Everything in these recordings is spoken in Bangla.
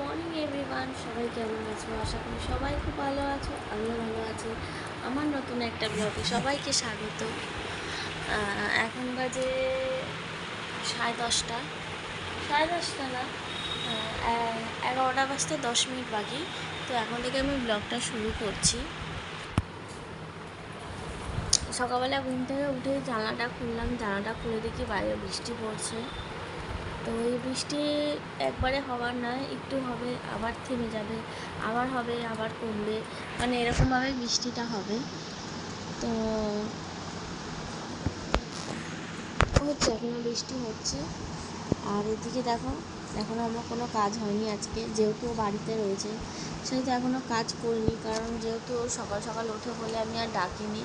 মর্নিং এভরিওয়ান, সবাই কেমন আছো? আশা করি সবাই খুব ভালো আছো, আমিও ভালো আছি। আমার নতুন একটা ব্লগে সবাইকে স্বাগত। এখন বাজে 10:30, 10:30 না, 11টা বাজতে 10 মিনিট বাকি। তো এখন থেকে আমি ব্লগটা শুরু করছি। সকালবেলা ঘুম থেকে উঠে জানলাটা খুললাম, জানলাটা খুলে দেখি বাইরে বৃষ্টি পড়ছে। তো এই বৃষ্টি একবারে হওয়ার নয়, একটু হবে আবার থেমে যাবে, আবার হবে আবার কমবে, মানে এরকমভাবে বৃষ্টিটা হবে। তো হচ্ছে এখনও বৃষ্টি হচ্ছে। আর এদিকে দেখো, এখনও আমার কোনো কাজ হয়নি আজকে, যেহেতু বাড়িতে রয়েছে সেহেতু এখনও কাজ করিনি, কারণ যেহেতু সকাল সকাল ওঠে বলে আমি আর ডাকিনি।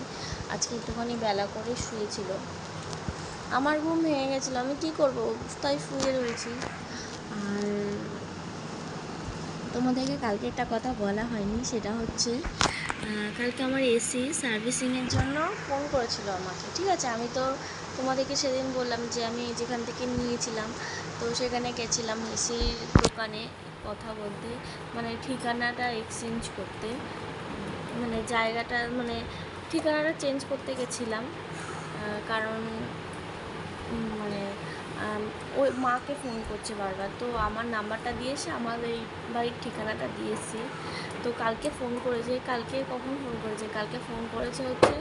আজকে একটুখানি বেলা করে শুয়েছিল, আমার ঘুম ভেঙে গেছিলো, আমি কী করবো, তাই শুয়ে রয়েছি। আর তোমাদেরকে কালকে একটা কথা বলা হয়নি, সেটা হচ্ছে কালকে আমার এসি সার্ভিসিংয়ের জন্য ফোন করেছিল আমাকে। ঠিক আছে, আমি তো তোমাদেরকে সেদিন বললাম যে আমি যেখান থেকে নিয়েছিলাম, তো সেখানে গেছিলাম এসির দোকানে কথা বলতে, মানে ঠিকানাটা এক্সচেঞ্জ করতে, মানে জায়গাটা, মানে ঠিকানাটা চেঞ্জ করতে গেছিলাম। কারণ মানে ওই মাকে ফোন করছে বারবার, তো আমার নাম্বারটা দিয়েছে, আমার এই বাড়ির ঠিকানাটা দিয়েছি। তো কালকে ফোন করেছে, কালকে কখন ফোন করেছে, কালকে ফোন করেছে হচ্ছে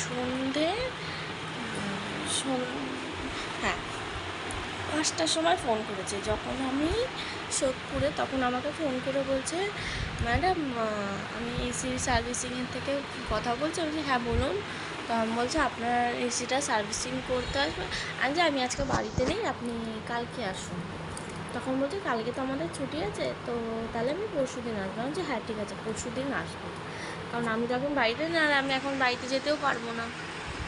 সন্ধে, হ্যাঁ 5টার সময় ফোন করেছে। যখন আমি সোদপুরে, তখন আমাকে ফোন করে বলছে, ম্যাডাম আমি এসি সার্ভিসিংয়ের থেকে কথা বলছি। আমি হ্যাঁ বলুন। তো আমি বলছে আপনার এসিটা সার্ভিসিং করতে আসবে। আমি আজকে বাড়িতে নেই, আপনি কালকে আসুন। তখন বলছে কালকে তো আমাদের ছুটি আছে, তো তাহলে আমি পরশু দিন আসবো। আমি বলছি হ্যাঁ ঠিক আছে, পরশু দিন আসবো, কারণ আমি তো এখন বাড়িতে না, আর আমি এখন বাড়িতে যেতেও পারবো না।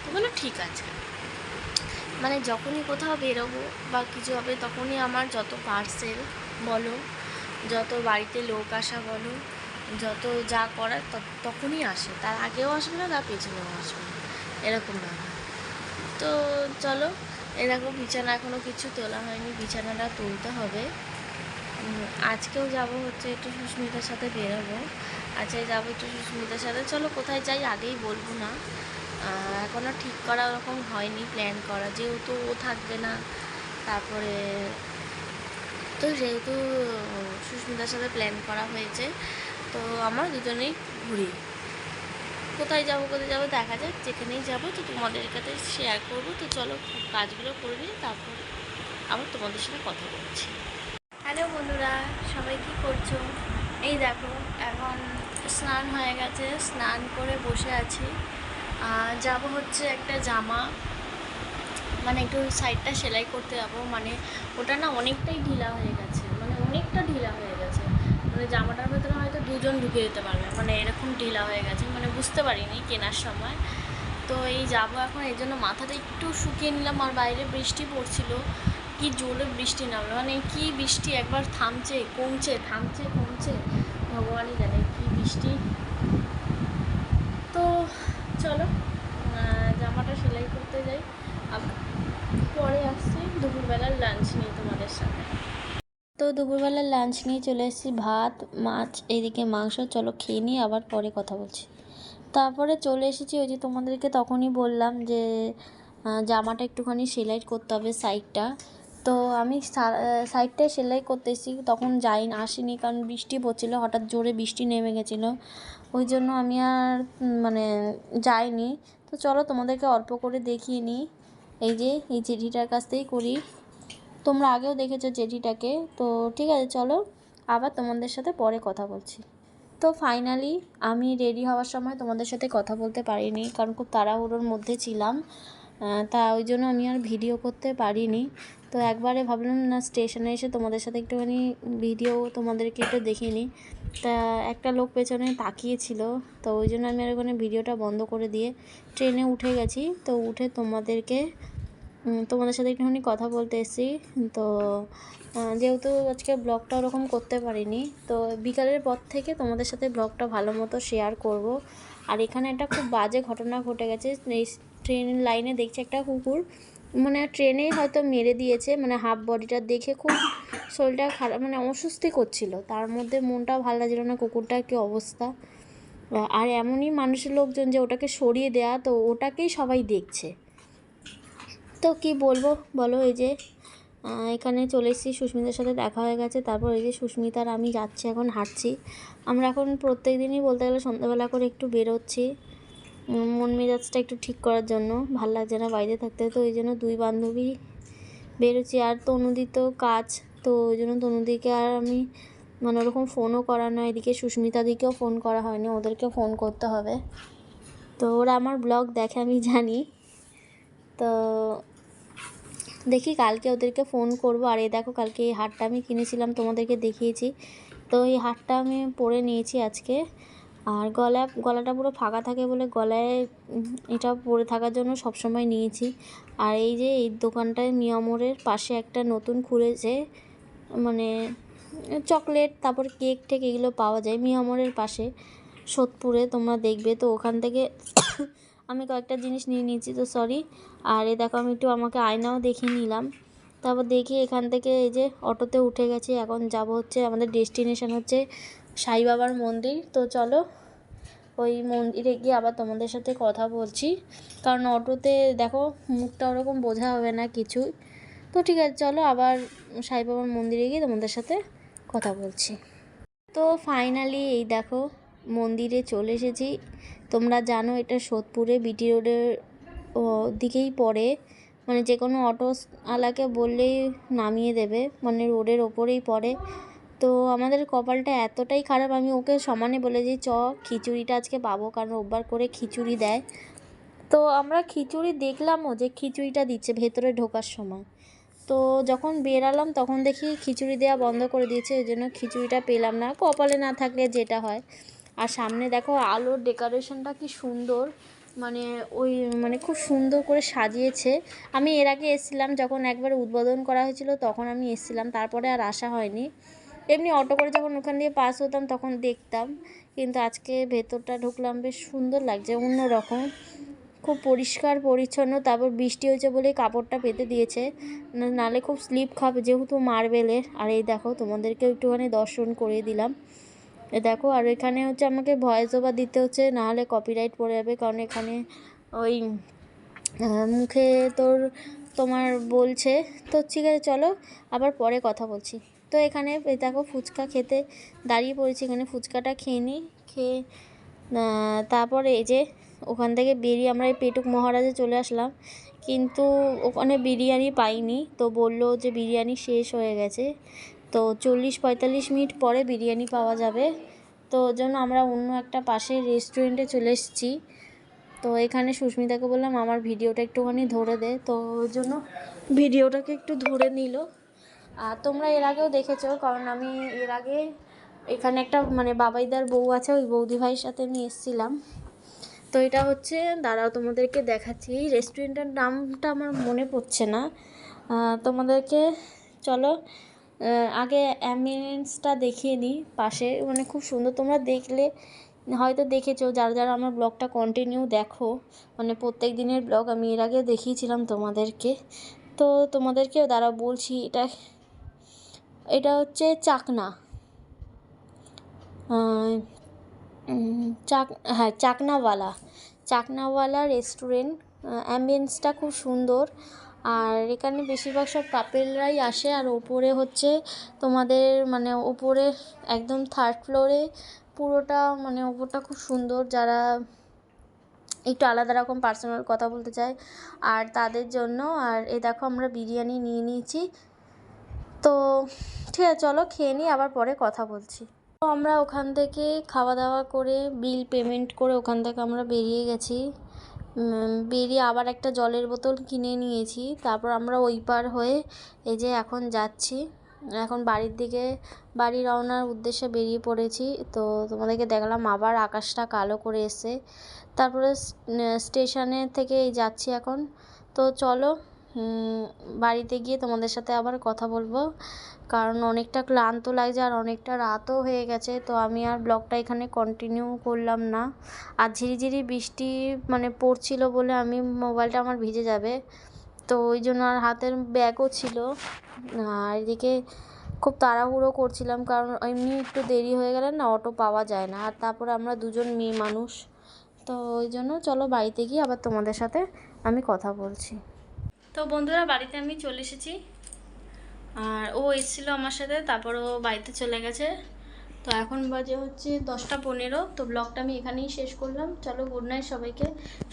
তো বললো ঠিক আছে। মানে যখনই কোথাও বেরোবো বা কিছু হবে, তখনই আমার যত পার্সেল বলো, যত বাড়িতে লোক আসা বলো, যত যা করার তখনই আসে, তার আগেও আসবে না, তার পেছনেও আসবে না, এরকম ব্যাপার। তো চলো, এরকম বিছানা এখনও কিছু তোলা হয়নি, বিছানাটা তুলতে হবে। আজকেও যাব হচ্ছে একটু সুস্মিতার সাথে বেরোবো, আজকে যাবো একটু সুস্মিতার সাথে। চলো কোথায় যাই আগেই বলবো না, এখনও ঠিক করা ওরকম হয়নি, প্ল্যান করা, যেহেতু ও থাকবে না। তারপরে তো যেহেতু সুস্মিতার সাথে প্ল্যান করা হয়েছে, তো আমরা দুজনেই ঘুরি। কোথায় যাবো দেখা যাক, যেখানেই যাবো তো তোমাদের কাছে শেয়ার করবো। তো চলো কাজগুলো করে নিই, তারপর আবার তোমাদের সাথে কথা বলছি। হ্যালো বন্ধুরা, সবাই কী করছো? এই দেখো, এখন স্নান হয়ে গেছে, স্নান করে বসে আছি। যাব হচ্ছে একটা জামা, মানে একটু সাইডটা সেলাই করতে যাবো। মানে ওটা না অনেকটাই ঢিলা হয়ে গেছে, মানে অনেকটা ঢিলা হয়ে গেছে, মানে জামাটার ভেতরে হয়তো দুজন ঢুকে যেতে পারবে, মানে এরকম ঢিলা হয়ে গেছে, মানে বুঝতে পারিনি কেনার সময়। তো এই যাবো এখন, এই জন্য মাথাটা একটু শুকিয়ে নিলাম। আর বাইরে বৃষ্টি পড়ছিল, কি জোরে বৃষ্টি নামলো, মানে কি বৃষ্টি, একবার থামছে কমছে, থামছে কমছে, ভগবানই জানে কি বৃষ্টি। তো চলো জামাটা সেলাই করতে যাই, পরে আসছি দুপুরবেলার লাঞ্চ নিয়ে তোমাদের সাথে। তো দুপুরবেলার লাঞ্চ নিয়ে চলে এসেছি, ভাত মাছ, এইদিকে মাংস। চলো খেয়ে নিই, আবার পরে কথা বলছি। তারপরে চলে এসেছি, ওই যে তোমাদেরকে তখনই বললাম যে জামাটা একটুখানি সেলাই করতে হবে সাইডটা। তো আমি সাইডটায় সেলাই করতে এসেছি, তখন আসিনি, কারণ বৃষ্টি পড়ছিলো, হঠাৎ জোরে বৃষ্টি নেমে গেছিলো, ওই জন্য আমি আর মানে যাইনি। তো চলো তোমাদেরকে অল্প করে দেখিয়ে নিই। এই যে এই জেঠিটার কাছ থেকেই করি, তোমরা আগেও দেখেছো জেঠিটাকে। তো ঠিক আছে, চলো আবার তোমাদের সাথে পরে কথা বলছি। তো ফাইনালি আমি রেডি হওয়ার সময় তোমাদের সাথে কথা বলতে পারিনি, কারণ খুব তাড়াহুড়োর মধ্যে ছিলাম, তা ওই জন্য আমি আর ভিডিও করতে পারিনি। তো একবারে ভাবলাম না, স্টেশনে এসে তোমাদের সাথে একটুখানি ভিডিও তোমাদেরকে একটু দেখিয়ে নিই। তা একটা লোক পেছনে তাকিয়েছিল, তো ওই জন্য আমি আর ওখানে ভিডিওটা বন্ধ করে দিয়ে ট্রেনে উঠে গেছি। তো উঠে তোমাদের সাথে একটুখানি কথা বলতে এসেছি। তো যেহেতু আজকে ব্লগটা ওরকম করতে পারিনি, তো বিকালের পর থেকে তোমাদের সাথে ব্লগটা ভালো মতো শেয়ার করব। আর এখানে একটা খুব বাজে ঘটনা ঘটে গেছে, এই ট্রেন লাইনে দেখছি একটা কুকুর, মানে ট্রেনেই হয়তো মেরে দিয়েছে, মানে হাফ বডিটা দেখে খুব শরীরটা খারাপ, মানে অস্বস্তি করছিল, তার মধ্যে মনটাও ভালো লাগছিল না, কুকুরটার কী অবস্থা। আর এমনই মানুষের লোকজন যে ওটাকে সরিয়ে দেয়া, তো ওটাকেই সবাই দেখছে। তো কি বলবো বলো, এই যে এখানে চলে এসেছি, সুস্মিতার সাথে দেখা হয়ে গেছে। তারপর এই যে সুস্মিতার আমি যাচ্ছি, এখন হাঁটছি। আমরা এখন প্রত্যেক দিনই বলতে গেলে সন্ধ্যাবেলা করে একটু বেরোচ্ছি, মন মেজাজটা একটু ঠিক করার জন্য। ভাল লাগছে না বাইরে থাকতে, তো ওই জন্য দুই বান্ধবী বেরোচ্ছি। আর তনুদি তো কাজ, তো ওই জন্য তনুদিকে আর আমি মানে ওরকম ফোনও করা নয়, এদিকে সুস্মিতাদিকেও ফোন করা হয়নি, ওদেরকেও ফোন করতে হবে। তো ওরা আমার ব্লগ দেখে আমি জানি, তো দেখি কালকে ওদেরকে ফোন করব। আর এই দেখো কালকে এই হারটা আমি কিনেছিলাম, তোমাদেরকে দেখিয়েছি, তো এই হারটা আমি পরে নিয়েছি আজকে। আর গলাটা পুরো ফাঁকা থাকে বলে গলায় এটা পরে থাকার জন্য সবসময় নিয়েছি। আর এই যে এই দোকানটায় মিয়ামোরের পাশে একটা নতুন খুলেছে, মানে চকলেট তারপর কেক টেক এগুলো পাওয়া যায় মিয়ামোরের পাশে সোদপুরে, তোমরা দেখবে। তো ওখান থেকে আমি কয়েকটা জিনিস নিয়ে নিয়েছি, তো সরি। আর এ দেখো আমি একটু আমাকে আয়নাও দেখিয়ে নিলাম। তারপর দেখি এখান থেকে এই যে অটোতে উঠে গেছি, এখন যাব হচ্ছে আমাদের ডেস্টিনেশন হচ্ছে সাই বাবার মন্দির। তো চলো ওই মন্দিরে গিয়ে আবার তোমাদের সাথে কথা বলছি, কারণ অটোতে দেখো মুখটা ওরকম বোঝা হবে না কিছুই। তো ঠিক আছে, চলো আবার সাই বাবার মন্দিরে গিয়ে তোমাদের সাথে কথা বলছি। তো ফাইনালি এই দেখো মন্দিরে চলে এসেছি। তোমরা জানো এটা সোদপুরে বিটি রোডের দিকেই পড়ে, মানে যে কোনো অটোওয়ালাকে বললেই নামিয়ে দেবে, মানে রোডের ওপরেই পড়ে। তো আমাদের কপালটা এতটাই খারাপ, আমি ওকে সমানে বলেছি চ খিচুড়িটা আজকে পাবো, কারণ রোববার করে খিচুড়ি দেয়। তো আমরা খিচুড়ি দেখলামও যে খিচুড়িটা দিচ্ছে ভেতরে ঢোকার সময়, তো যখন বেরালাম তখন দেখি খিচুড়ি দেওয়া বন্ধ করে দিয়েছে, ওই জন্য খিচুড়িটা পেলাম না, কপালে না থাকলে যেটা হয়। আর সামনে দেখো আলোর ডেকোরেশনটা কি সুন্দর, মানে ওই মানে খুব সুন্দর করে সাজিয়েছে। আমি এর আগে এসেছিলাম যখন একবার উদ্বোধন করা হয়েছিল, তখন আমি এসেছিলাম, তারপরে আর আসা হয়নি। এমনি অটো করে যখন ওখান দিয়ে পাস হতাম তখন দেখতাম, কিন্তু আজকে ভেতরটা ঢুকলাম, বেশ সুন্দর লাগছে, অন্যরকম, খুব পরিষ্কার পরিচ্ছন্ন। তারপর বৃষ্টি হয়েছে বলে কাপড়টা পেতে দিয়েছে, নালে খুব স্লিপ খাবে যেহেতু মার্বেলের। আর এই দেখো তোমাদেরকেও একটুখানি দর্শন করিয়ে দিলাম, এ দেখো। আর এখানে হচ্ছে আমাকে ভয়েস ওভার দিতে হচ্ছে, নাহলে কপিরাইট পড়ে যাবে, কারণ এখানে ওই মুখে তোমার বলছে। তো ঠিক আছে চলো আবার পরে কথা বলছি। তো এখানে দেখো ফুচকা খেতে দাঁড়িয়ে পড়েছি, এখানে ফুচকাটা খেয়ে নিই, খেয়ে তারপরে এই যে ওখান থেকে বেরিয়ে আমরা এই পেটুক মহারাজে চলে আসলাম, কিন্তু ওখানে বিরিয়ানি পাইনি, তো বললো যে বিরিয়ানি শেষ হয়ে গেছে, তো 40-45 মিনিট পরে বিরিয়ানি পাওয়া যাবে। তো ওর জন্য আমরা অন্য একটা পাশে রেস্টুরেন্টে চলে এসেছি। তো এখানে সুস্মিতাকে বললাম আমার ভিডিওটা একটুখানি ধরে দে, তো ওর জন্য ভিডিওটাকে একটু ধরে নিল। আর তোমরা এর আগেও দেখেছো, কারণ আমি এর আগে এখানে একটা মানে বাবাইদার বউ আছে, ওই বৌদি ভাইয়ের সাথে আমি এসেছিলাম। তো এটা হচ্ছে, দাঁড়াও তোমাদেরকে দেখাচ্ছি, রেস্টুরেন্টের নামটা আমার মনে পড়ছে না, তোমাদেরকে চলো আগে অ্যাম্বিয়েন্সটা দেখিয়ে নিই পাশে, মানে খুব সুন্দর, তোমরা দেখলে হয়তো দেখেছো, যারা যারা আমার ব্লগটা কন্টিনিউ দেখো, মানে প্রত্যেক দিনের ব্লগ আমি এর আগে দেখিয়েছিলাম তোমাদেরকে। তো তোমাদেরকেও দাঁড়াও বলছি, এটা হচ্ছে চাকনা, হ্যাঁ চাকনাওয়ালা রেস্টুরেন্ট। অ্যাম্বিয়েন্সটা খুব সুন্দর, আর এখানে বেশিরভাগ সব কাপেলরাই আসে। আর ওপরে হচ্ছে তোমাদের মানে ওপরে একদম 3rd ফ্লোরে পুরোটা, মানে ওপরটা খুব সুন্দর, যারা একটু আলাদা রকম পার্সোনাল কথা বলতে চায় আর তাদের জন্য। আর এই দেখো আমরা বিরিয়ানি নিয়ে নিয়েছি, তো ঠিক আছে চলো খেয়ে নিই, আবার পরে কথা বলছি। তো আমরা ওখান থেকে খাওয়া দাওয়া করে বিল পেমেন্ট করে ওখান থেকে আমরা বেরিয়ে গেছি, বেরিয়ে আবার একটা জলের বোতল কিনে নিয়েছি। তারপর আমরা ওই পার হয়ে এই যে এখন যাচ্ছি, এখন বাড়ির দিকে বাড়ি রওনার উদ্দেশ্যে বেরিয়ে পড়েছি। তো তোমাদেরকে দেখলাম আবার আকাশটা কালো করে এসে, তারপরে স্টেশনে থেকে এই যাচ্ছি এখন। তো চলো বাড়িতে গিয়ে তোমাদের সাথে আবার কথা বলবো, কারণ অনেকটা ক্লান্ত লাগছে আর অনেকটা রাতও হয়ে গেছে। তো আমি আর ব্লগটা এখানে কন্টিনিউ করলাম না, আর ঝিরিঝিরি বৃষ্টি মানে পড়ছিল বলে আমি মোবাইলটা আমার ভিজে যাবে, তো ওই জন্য, আর হাতের ব্যাগও ছিল। আর এদিকে খুব তাড়াহুড়ো করছিলাম, কারণ এমনি একটু দেরি হয়ে গেলে না অটো পাওয়া যায় না, আর তারপরে আমরা দুজন মেয়ে মানুষ, তো ওই জন্য চলো বাড়িতে গিয়ে আবার তোমাদের সাথে আমি কথা বলছি। তো বন্ধুরা, বাড়িতে আমি চলে এসেছি, আর ও এসেছিলো আমার সাথে, তারপর ও বাড়িতে চলে গেছে। তো এখন বাজে হচ্ছে 10টা 15। তো ব্লগটা আমি এখানেই শেষ করলাম। চলো, গুড নাইট সবাইকে।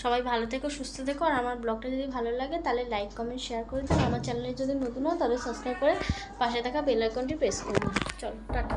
সবাই ভালো থেকো, সুস্থ থেকো, আর আমার ব্লগটা যদি ভালো লাগে তাহলে লাইক কমেন্ট শেয়ার করে দিন। আমার চ্যানেলে যদি নতুন হয় তাহলে সাবস্ক্রাইব করে পাশে থাকা বেল আইকনটি প্রেস করুন। চলো, টাটা।